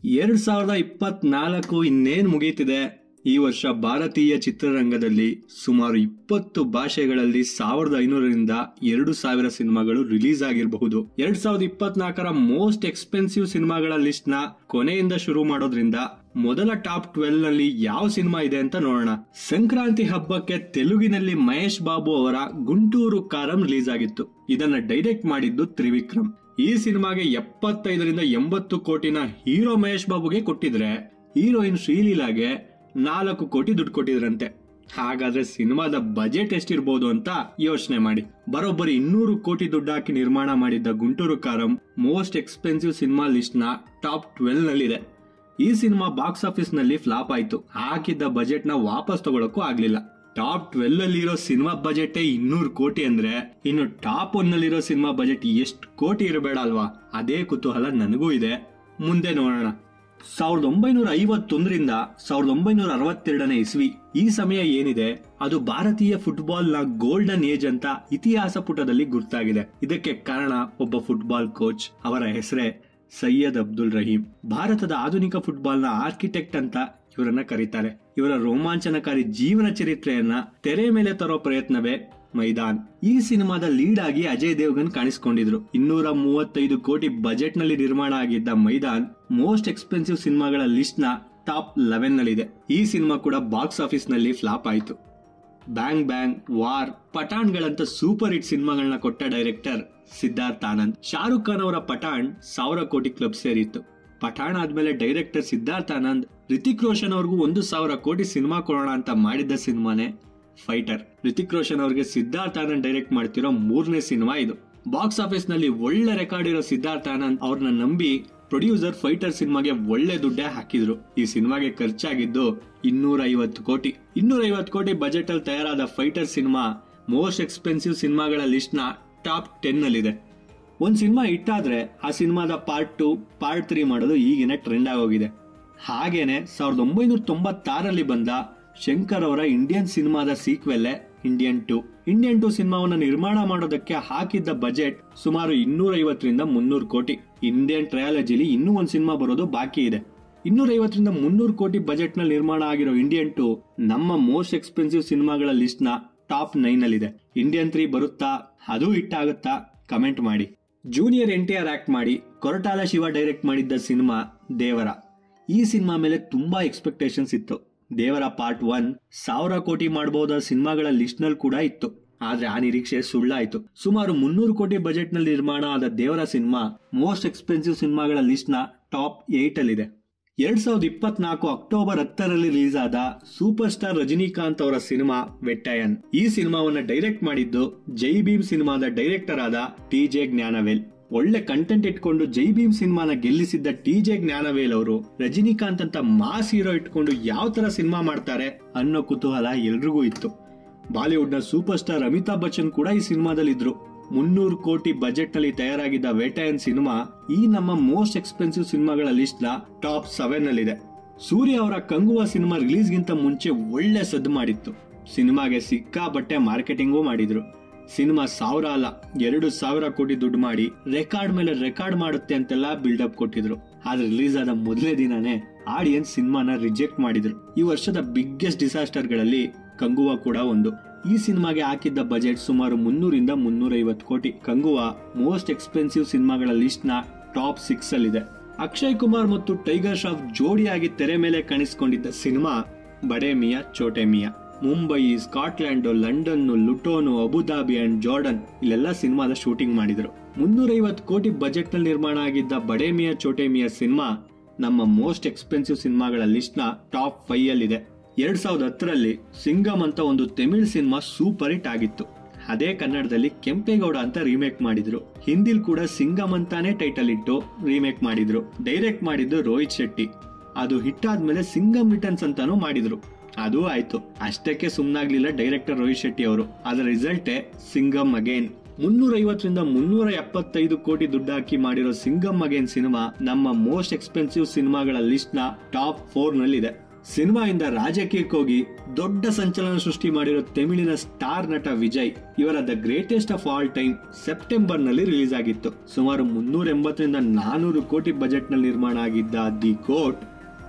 2024 ಇನ್ನೇನ್ ಮುಗೀತಿದೆ. ಈ ವರ್ಷ ಭಾರತೀಯ ಚಿತ್ರರಂಗದಲ್ಲಿ ಸುಮಾರು 20 ಭಾಷೆಗಳಲ್ಲಿ 1500ರಿಂದ 2000 ಸಿನಿಮಾಗಳು ರಿಲೀಸ್ ಆಗಿರಬಹುದು. 2024ರ ಮೋಸ್ಟ್ ಎಕ್ಸ್ಪೆನ್ಸಿವ್ ಸಿನಿಮಾಗಳ ಲಿಸ್ಟ್ ನ ಕೊನೆಯಿಂದ ಶುರು ಮಾಡೋದ್ರಿಂದ ಮೊದಲ ಟಾಪ್ 12 ನಲ್ಲಿ ಯಾವ ಸಿನಿಮಾ ಇದೆ ಅಂತ ನೋಡೋಣ. ಸಂಕ್ರಾಂತಿ ಹಬ್ಬಕ್ಕೆ ತೆಲುಗಿನಲ್ಲಿ ಮಹೇಶ್ ಬಾಬು ಅವರ ಗುಂಟೂರು ಕಾರಂ ರಿಲೀಸ್ ಆಗಿತ್ತು. ಇದನ್ನ ಡೈರೆಕ್ಟ್ ಮಾಡಿದ್ದು ತ್ರಿವಿಕ್ರಮ್. ಈ ಸಿನಿಮಾಗೆ 75ರಿಂದ 80 ಕೋಟಿನ ಹೀರೋ ಮಹೇಶ್ ಬಾಬುಗೆ ಕೊಟ್ಟಿದ್ರೆ ಹೀರೋಯಿನ್ ಶ್ರೀಲೀಲಾಗೆ 4 ಕೋಟಿ ದುಡ್ಡು ಕೊಟ್ಟಿದ್ರಂತೆ. ಹಾಗಾದ್ರೆ ಸಿನಿಮಾದ ಬಜೆಟ್ ಎಷ್ಟಿರ್ಬೋದು ಅಂತ ಯೋಚನೆ ಮಾಡಿ. ಬರೋಬ್ಬರಿ 200 ಕೋಟಿ ದುಡ್ಡು ಹಾಕಿ ನಿರ್ಮಾಣ ಮಾಡಿದ್ದ Guntur Kaaram most expensive cinema list ನ ಟಾಪ್ 12 ನಲ್ಲಿದೆ. ಈ ಸಿನಿಮಾ ಬಾಕ್ಸ್ ಆಫೀಸ್ ನಲ್ಲಿ ಫ್ಲಾಪ್ ಆಯ್ತು. ಹಾಕಿದ್ದ ಬಜೆಟ್ ನ ವಾಪಸ್ ತಗೊಳಕ್ಕೂ ಆಗ್ಲಿಲ್ಲ. ಟಾಪ್ 12 ಅಲ್ಲಿ ಇರೋ ಸಿನಿಮಾ ಬಜೆಟ್ 200 ಕೋಟಿ ಅಂದ್ರೆ ಇನ್ನು ಟಾಪ್ 1 ನಲ್ಲಿರೋ ಸಿನಿಮಾ ಬಜೆಟ್ ಎಷ್ಟು ಕೋಟಿ ಇರಬೇಡ ಅಲ್ವಾ? ಅದೇ ಕುತೂಹಲ ನನಗೂ ಇದೆ. ಮುಂದೆ ನೋಡೋಣ. 1951ರಿಂದ 1962ನೇ ಇಸ್ವಿ, ಈ ಸಮಯ ಏನಿದೆ ಅದು ಭಾರತೀಯ ಫುಟ್ಬಾಲ್ ನ ಗೋಲ್ಡನ್ ಏಜ್ ಅಂತ ಇತಿಹಾಸ ಪುಟದಲ್ಲಿ ಗುರ್ತಾಗಿದೆ. ಇದಕ್ಕೆ ಕಾರಣ ಒಬ್ಬ ಫುಟ್ಬಾಲ್ ಕೋಚ್. ಅವರ ಹೆಸರೇ ಸೈಯದ್ ಅಬ್ದುಲ್ ರಹೀಂ. ಭಾರತದ ಆಧುನಿಕ ಫುಟ್ಬಾಲ್ ನ ಆರ್ಕಿಟೆಕ್ಟ್ ಅಂತ ಇವರನ್ನ ಕರೀತಾರೆ. ಇವರ ರೋಮಾಂಚನಕಾರಿ ಜೀವನ ಚರಿತ್ರೆಯನ್ನ ತೆರೆ ಮೇಲೆ ತರೋ ಪ್ರಯತ್ನವೇ ಮೈದಾನ್. ಈ ಸಿನಿಮಾದ ಲೀಡ್ ಆಗಿ ಅಜಯ್ ದೇವಗನ್ ಕಾಣಿಸಿಕೊಂಡಿದ್ರು. 235 ಕೋಟಿ ಬಜೆಟ್ ನಲ್ಲಿ ನಿರ್ಮಾಣ ಆಗಿದ್ದ ಮೈದಾನ್ ಮೋಸ್ಟ್ ಎಕ್ಸ್ಪೆನ್ಸಿವ್ ಸಿನಿಮಾಗಳ ಲಿಸ್ಟ್ ನ ಟಾಪ್ 11 ನಲ್ಲಿದೆ. ಈ ಸಿನಿಮಾ ಕೂಡ ಬಾಕ್ಸ್ ಆಫೀಸ್ ನಲ್ಲಿ ಫ್ಲಾಪ್ ಆಯಿತು. ಬ್ಯಾಂಗ್ ಬ್ಯಾಂಗ್, ವಾರ್, ಪಠಾಣ್ ಗಳಂತ ಸೂಪರ್ ಹಿಟ್ ಸಿನಿಮಾಗಳನ್ನ ಕೊಟ್ಟ ಡೈರೆಕ್ಟರ್ ಸಿದ್ಧಾರ್ಥ್ ಆನಂದ್. ಶಾರುಖ್ ಖಾನ್ ಅವರ ಪಠಾಣ್ 1000 ಕೋಟಿ ಕ್ಲಬ್ ಸೇರಿತ್ತು. ಪಠಾಣ್ ಆದ್ಮೇಲೆ ಡೈರೆಕ್ಟರ್ ಸಿದ್ಧಾರ್ಥ್ ಆನಂದ್ ರಿತಿಕ್ ರೋಷನ್ ಅವ್ರಿಗೂ 1000 ಕೋಟಿ ಸಿನಿಮಾ ಕೊಡೋಣ ಅಂತ ಮಾಡಿದ್ದ ಸಿನಿಮಾನೇ ಫೈಟರ್. ರಿತಿಕ್ ರೋಷನ್ ಅವ್ರಿಗೆ ಸಿದ್ಧಾರ್ಥ್ ಆನಂದ್ ಡೈರೆಕ್ಟ್ ಮಾಡ್ತಿರೋ 3ನೇ ಸಿನಿಮಾ ಇದು. ಬಾಕ್ಸ್ ಆಫೀಸ್ ನಲ್ಲಿ ಒಳ್ಳೆ ರೆಕಾರ್ಡ್ ಇರೋ ಸಿದ್ಧಾರ್ಥ್ ಆನಂದ್ ಅವ್ರನ್ನ ನಂಬಿ ಪ್ರೊಡ್ಯೂಸರ್ ಫೈಟರ್ ಸಿನಿಮಾಗೆ ಒಳ್ಳೆ ದುಡ್ಡೇ ಹಾಕಿದ್ರು. ಈ ಸಿನಿಮಾಗೆ ಖರ್ಚಾಗಿದ್ದು 250 ಕೋಟಿ. 250 ಕೋಟಿ ಬಜೆಟ್ ಅಲ್ಲಿ ತಯಾರಾದ ಫೈಟರ್ ಸಿನಿಮಾ ಮೋಸ್ಟ್ ಎಕ್ಸ್ಪೆನ್ಸಿವ್ ಸಿನಿಮಾಗಳ ಲಿಸ್ಟ್ ನ ಟಾಪ್ 10 ನಲ್ಲಿದೆ. ಒಂದ್ ಸಿನಿಮಾ ಇಟ್ಟಾದ್ರೆ ಆ ಸಿನಿಮಾದ ಪಾರ್ಟ್ 2, ಪಾರ್ಟ್ 3 ಮಾಡೋದು ಈಗಿನ ಟ್ರೆಂಡ್ ಆಗೋಗಿದೆ. ಹಾಗೇನೆ 1996ರಲ್ಲಿ ಬಂದ ಶಂಕರ್ ಅವರ ಇಂಡಿಯನ್ ಸಿನಿಮಾದ ಸೀಕ್ವೆಲ್ ಇಂಡಿಯನ್ 2. ಇಂಡಿಯನ್ 2 ಸಿನಿಮಾವನ್ನ ನಿರ್ಮಾಣ ಮಾಡೋದಕ್ಕೆ ಹಾಕಿದ್ದ ಬಜೆಟ್ ಸುಮಾರು 250ರಿಂದ 300 ಕೋಟಿ. ಇಂಡಿಯನ್ ಟ್ರಯಾಲಜಿಲಿ ಇನ್ನೂ ಒಂದ್ ಸಿನಿಮಾ ಬರೋದು ಬಾಕಿ ಇದೆ. 250ರಿಂದ 300 ಕೋಟಿ ಬಜೆಟ್ ನಲ್ಲಿ ನಿರ್ಮಾಣ ಆಗಿರೋ ಇಂಡಿಯನ್ 2 ನಮ್ಮ ಮೋಸ್ಟ್ ಎಕ್ಸ್ಪೆನ್ಸಿವ್ ಸಿನಿಮಾಗಳ ಲಿಸ್ಟ್ ನ ಟಾಪ್ 9 ನಲ್ಲಿದೆ. ಇಂಡಿಯನ್ 3 ಬರುತ್ತಾ? ಅದು ಹಿಟ್ ಆಗುತ್ತಾ? ಕಮೆಂಟ್ ಮಾಡಿ. ಜೂನಿಯರ್ NTR ಆಕ್ಟ್ ಮಾಡಿ ಕೊರಟಾಲ ಶಿವ ಡೈರೆಕ್ಟ್ ಮಾಡಿದ್ದ ಸಿನಿಮಾ ದೇವರ. ಈ ಸಿನಿಮಾ ಮೇಲೆ ತುಂಬಾ ಎಕ್ಸ್ಪೆಕ್ಟೇಷನ್ಸ್ ಇತ್ತು. ದೇವರ ಪಾರ್ಟ್ 1 1000 ಕೋಟಿ ಮಾಡಬಹುದಾದ ಸಿನಿಮಾಗಳ ಲಿಸ್ಟ್ ನಲ್ಲಿ ಕೂಡ ಇತ್ತು. ಆದ್ರೆ ಆ ನಿರೀಕ್ಷೆ ಸುಳ್ಳಾಯ್ತು. ಸುಮಾರು 300 ಕೋಟಿ ಬಜೆಟ್ ನಲ್ಲಿ ನಿರ್ಮಾಣ ಆದ ದೇವರ ಸಿನಿಮಾ ಮೋಸ್ಟ್ ಎಕ್ಸ್ಪೆನ್ಸಿವ್ ಸಿನಿಮಾಗಳ ಲಿಸ್ಟ್ ನ ಟಾಪ್ 8 ಅಲ್ಲಿದೆ. 2024 ಅಕ್ಟೋಬರ್ 10ರಲ್ಲಿ ರಿಲೀಸ್ ಆದ ಸೂಪರ್ ಸ್ಟಾರ್ ರಜನಿಕಾಂತ್ ಅವರ ಸಿನಿಮಾ ವೆಟ್ಟಯನ್. ಈ ಸಿನಿಮಾವನ್ನ ಡೈರೆಕ್ಟ್ ಮಾಡಿದ್ದು ಜೈ ಭೀಮ್ ಸಿನಿಮಾದ ಡೈರೆಕ್ಟರ್ ಆದ TJ ಜ್ಞಾನವೇಲ್. ಒಳ್ಳೆ ಕಂಟೆಂಟ್ ಇಟ್ಕೊಂಡು ಜೈ ಭೀಮ್ ಸಿನಿಮಾನ ಗೆಲ್ಲಿಸಿದ್ದ TJ ಜ್ಞಾನವೇಲ್ ಅವರು ರಜನಿಕಾಂತ್ ಅಂತ ಮಾಸ್ ಹೀರೋ ಇಟ್ಕೊಂಡು ಯಾವ ತರ ಸಿನಿಮಾ ಮಾಡ್ತಾರೆ ಅನ್ನೋ ಕುತೂಹಲ ಎಲ್ರಿಗೂ ಇತ್ತು. ಬಾಲಿವುಡ್ ನ ಸೂಪರ್ ಸ್ಟಾರ್ ಅಮಿತಾಬ್ ಬಚ್ಚನ್ ಕೂಡ ಈ ಸಿನಿಮಾದಲ್ಲಿ ಇದ್ರು. 300 ಕೋಟಿ ಬಜೆಟ್ ನಲ್ಲಿ ತಯಾರಾಗಿದ್ದ ವೇಟಯನ್ ಸಿನಿಮಾ ಈ ನಮ್ಮ ಮೋಸ್ಟ್ ಎಕ್ಸ್ಪೆನ್ಸಿವ್ ಸಿನಿಮಾಗಳ ಲಿಸ್ಟ್ ನ ಟಾಪ್ 7 ನಲ್ಲಿದೆ. ಸೂರ್ಯ ಅವರ ಕಂಗುವಾ ಸಿನಿಮಾ ರಿಲೀಸ್ ಗಿಂತ ಮುಂಚೆ ಒಳ್ಳೆ ಸದ್ದು ಮಾಡಿತ್ತು. ಸಿನಿಮಾಗೆ ಸಿಕ್ಕಾಪಟ್ಟೆ ಮಾರ್ಕೆಟಿಂಗು ಮಾಡಿದ್ರು. ಸಿನಿಮಾ 1000 ಅಲ್ಲ 2000 ಕೋಟಿ ದುಡ್ಡು ಮಾಡಿ ರೆಕಾರ್ಡ್ ಮೇಲೆ ರೆಕಾರ್ಡ್ ಮಾಡುತ್ತೆ ಅಂತೆಲ್ಲ ಬಿಲ್ಡಪ್ ಕೊಟ್ಟಿದ್ರು. ಆದ್ರೆ ರಿಲೀಸ್ ಆದ ಮೊದಲನೇ ದಿನಾನೇ ಆಡಿಯನ್ಸ್ ಸಿನಿಮಾನ ರಿಜೆಕ್ಟ್ ಮಾಡಿದ್ರು. ಈ ವರ್ಷದ ಬಿಗ್ಗೆಸ್ಟ್ ಡಿಸಾಸ್ಟರ್ ಗಳಲ್ಲಿ ಕಂಗುವಾ ಕೂಡ ಒಂದು. ಈ ಸಿನಿಮಾಗೆ ಹಾಕಿದ್ದ ಬಜೆಟ್ ಸುಮಾರು 300ರಿಂದ 350 ಕೋಟಿ. ಕಂಗುವಾ ಮೋಸ್ಟ್ ಎಕ್ಸ್ಪೆನ್ಸಿವ್ ಸಿನಿಮಾಗಳ ಲಿಸ್ಟ್ ನ ಟಾಪ್ 6 ಅಲ್ಲಿದೆ. ಅಕ್ಷಯ್ ಕುಮಾರ್ ಮತ್ತು ಟೈಗರ್ ಶ್ರಾಫ್ ಜೋಡಿಯಾಗಿ ತೆರೆ ಮೇಲೆ ಕಾಣಿಸಿಕೊಂಡಿದ್ದ cinema Bade Miyan Chote Miyan. Mumbai, Scotland, London, Luton, Abu Dhabi and Jordan ಇಲ್ಲೆಲ್ಲ ಸಿನಿಮಾದ ಶೂಟಿಂಗ್ ಮಾಡಿದ್ರು. 350 ಕೋಟಿ ಬಜೆಟ್ ನಲ್ಲಿ ನಿರ್ಮಾಣ ಆಗಿದ್ದ ಬಡೇ ಮಿಯಾ ಚೋಟೆ ಮಿಯಾ ಸಿನಿಮಾ ನಮ್ಮ ಮೋಸ್ಟ್ ಎಕ್ಸ್ಪೆನ್ಸಿವ್ ಸಿನಿಮಾಗಳ ಲಿಸ್ಟ್ ನ ಟಾಪ್ 5 ಅಲ್ಲಿದೆ. 2010ರಲ್ಲಿ ಸಿಂಗಮ್ ಅಂತ ಒಂದು ತಮಿಳ್ ಸಿನಿಮಾ ಸೂಪರ್ ಹಿಟ್ ಆಗಿತ್ತು. ಅದೇ ಕನ್ನಡದಲ್ಲಿ ಕೆಂಪೇಗೌಡ ಅಂತ ರೀಮೇಕ್ ಮಾಡಿದ್ರು. ಹಿಂದಿಲ್ ಕೂಡ ಸಿಂಗಮ್ ಅಂತಾನೆ ಟೈಟಲ್ ಇಟ್ಟು ರೀಮೇಕ್ ಮಾಡಿದ್ರು. ಡೈರೆಕ್ಟ್ ಮಾಡಿದ್ದು ರೋಹಿತ್ ಶೆಟ್ಟಿ. ಅದು ಹಿಟ್ ಆದ್ಮೇಲೆ ಸಿಂಗಮ್ ರಿಟರ್ನ್ಸ್ ಅಂತಾನು ಮಾಡಿದ್ರು. ಅದು ಆಯ್ತು. ಅಷ್ಟಕ್ಕೆ ಸುಮ್ನಾಗ್ಲಿಲ್ಲ ಡೈರೆಕ್ಟರ್ ರೋಹಿತ್ ಶೆಟ್ಟಿ ಅವರು. ಅದರ ರಿಸಲ್ಟೇ ಸಿಂಗಮ್ ಅಗೇನ್. 350ರಿಂದ 375 ಕೋಟಿ ದುಡ್ಡು ಹಾಕಿ ಮಾಡಿರೋ ಸಿಂಗಮ್ ಅಗೇನ್ ಸಿನಿಮಾ ನಮ್ಮ ಮೋಸ್ಟ್ ಎಕ್ಸ್ಪೆನ್ಸಿವ್ ಸಿನಿಮಾಗಳ ಲಿಸ್ಟ್ ನ ಟಾಪ್ 4 ನಲ್ಲಿದೆ. ಸಿನಿಮಾಯಿಂದ ರಾಜಕೀಯಕ್ಕೆ ಹೋಗಿ ದೊಡ್ಡ ಸಂಚಲನ ಸೃಷ್ಟಿ ಮಾಡಿರೋ ತಮಿಳಿನ ಸ್ಟಾರ್ ನಟ ವಿಜಯ್ ಇವರ the greatest of all time September ನಲ್ಲಿ ರಿಲೀಸ್ ಆಗಿತ್ತು. ಸುಮಾರು 380 ರಿಂದ 400 ಕೋಟಿ ಬಜೆಟ್ ನಲ್ಲಿ ನಿರ್ಮಾಣ ಆಗಿದ್ದ ದಿ ಗೋಟ್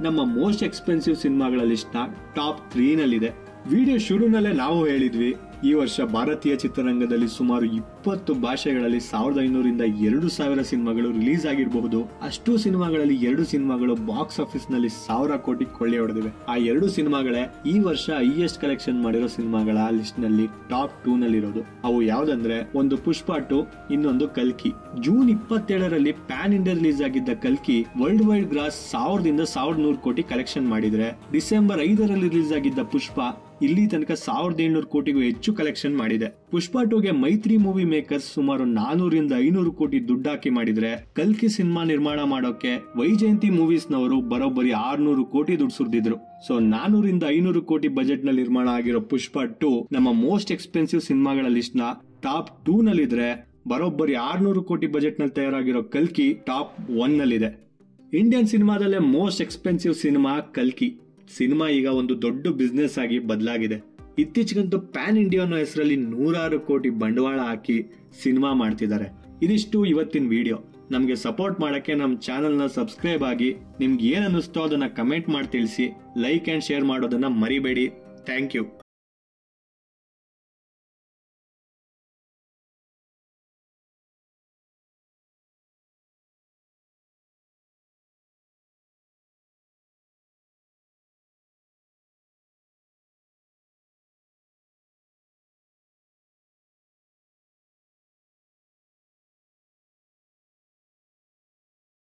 ನಮ್ಮ ಮೋಸ್ಟ್ ಎಕ್ಸ್ಪೆನ್ಸಿವ್ ಸಿನಿಮಾಗಳ ಲಿಸ್ಟ್ ನ ಟಾಪ್ 3 ನಲ್ಲಿದೆ. ವಿಡಿಯೋ ಶುರುನಲ್ಲೇ ನಾವು ಹೇಳಿದ್ವಿ, ಈ ವರ್ಷ ಭಾರತೀಯ ಚಿತ್ರರಂಗದಲ್ಲಿ ಸುಮಾರು 20 ಭಾಷೆಗಳಲ್ಲಿ 1500 ರಿಂದ 2000 ಸಿನಿಮಾಗಳು ರಿಲೀಸ್ ಆಗಿರಬಹುದು. ಅಷ್ಟು ಸಿನಿಮಾಗಳಲ್ಲಿ 2 ಸಿನಿಮಾಗಳು ಬಾಕ್ಸ್ ಆಫೀಸ್ ನಲ್ಲಿ 1000 ಕೋಟಿ ಕೊಳ್ಳೆ ಹೊಡೆದಿವೆ. ಆ 2 ಸಿನಿಮಾಗಳೇ ಈ ವರ್ಷ ಹೈಯೆಸ್ಟ್ ಕಲೆಕ್ಷನ್ ಮಾಡಿರೋ ಸಿನಿಮಾಗಳ ಲಿಸ್ಟ್ ನಲ್ಲಿ ಟಾಪ್ 2 ನಲ್ಲಿರೋದು. ಅವು ಯಾವ್ದಂದ್ರೆ ಒಂದು ಪುಷ್ಪ 2, ಇನ್ನೊಂದು ಕಲ್ಕಿ. ಜೂನ್ 27ರಲ್ಲಿ ಪ್ಯಾನ್ ಇಂಡಿಯಾ ರಿಲೀಸ್ ಆಗಿದ್ದ ಕಲ್ಕಿ ವರ್ಲ್ಡ್ ವೈಡ್ ಗ್ರಾಸ್ 1000 ರಿಂದ 1100 ಕೋಟಿ ಕಲೆಕ್ಷನ್ ಮಾಡಿದ್ರೆ, ಡಿಸೆಂಬರ್ 5ರಲ್ಲಿ ರಿಲೀಸ್ ಆಗಿದ್ದ ಪುಷ್ಪ ಇಲ್ಲಿ ತನಕ 1700 ಕೋಟಿಗೂ ಹೆಚ್ಚು ಕಲೆಕ್ಷನ್ ಮಾಡಿದೆ. ಪುಷ್ಪ 2ಗೆ ಮೈತ್ರಿ ಮೂವಿ ಮೇಕರ್ಸ್ ಸುಮಾರು 400 ರಿಂದ 500 ಕೋಟಿ ದುಡ್ಡು ಹಾಕಿ ಮಾಡಿದ್ರೆ, ಕಲ್ಕಿ ಸಿನಿಮಾ ನಿರ್ಮಾಣ ಮಾಡೋಕೆ ವೈಜಯಂತಿ ಮೂವೀಸ್ ನವರು ಬರೋಬ್ಬರಿ 600 ಕೋಟಿ ದುಡ್ಡು ಸುರಿದಿದ್ರು. ಸೊ 400 ರಿಂದ 500 ಕೋಟಿ ಬಜೆಟ್ ನಲ್ಲಿ ನಿರ್ಮಾಣ ಆಗಿರೋ ಪುಷ್ಪ 2 ನಮ್ಮ ಮೋಸ್ಟ್ ಎಕ್ಸ್ಪೆನ್ಸಿವ್ ಸಿನಿಮಾಗಳ ಲಿಸ್ಟ್ ನ ಟಾಪ್ 2 ನಲ್ಲಿದ್ರೆ, ಬರೋಬ್ಬರಿ 600 ಕೋಟಿ ಬಜೆಟ್ ನಲ್ಲಿ ತಯಾರಾಗಿರೋ ಕಲ್ಕಿ ಟಾಪ್ 1 ನಲ್ಲಿದೆ. ಇಂಡಿಯನ್ ಸಿನಿಮಾದಲ್ಲೇ ಮೋಸ್ಟ್ ಎಕ್ಸ್ಪೆನ್ಸಿವ್ ಸಿನಿಮಾ ಕಲ್ಕಿ. ಸಿನಿಮಾ ಈಗ ಒಂದು ದೊಡ್ಡ ಬಿಸ್ನೆಸ್ ಆಗಿ ಬದಲಾಗಿದೆ. ಇತ್ತೀಚೆಗಂತೂ ಪ್ಯಾನ್ ಇಂಡಿಯಾ ಅನ್ನೋ ಹೆಸರಲ್ಲಿ 100 ಕೋಟಿ ಬಂಡವಾಳ ಹಾಕಿ ಸಿನಿಮಾ ಮಾಡ್ತಿದ್ದಾರೆ. ಇದಿಷ್ಟು ಇವತ್ತಿನ ವಿಡಿಯೋ. ನಮ್ಗೆ ಸಪೋರ್ಟ್ ಮಾಡಕ್ಕೆ ನಮ್ಮ ಚಾನೆಲ್ ನ ಸಬ್ಸ್ಕ್ರೈಬ್ ಆಗಿ, ನಿಮ್ಗೆ ಏನ್ ಅನ್ನಿಸ್ತೋ ಅದನ್ನ ಕಮೆಂಟ್ ಮಾಡಿ ತಿಳಿಸಿ, ಲೈಕ್ ಅಂಡ್ ಶೇರ್ ಮಾಡೋದನ್ನ ಮರಿಬೇಡಿ. Thank you.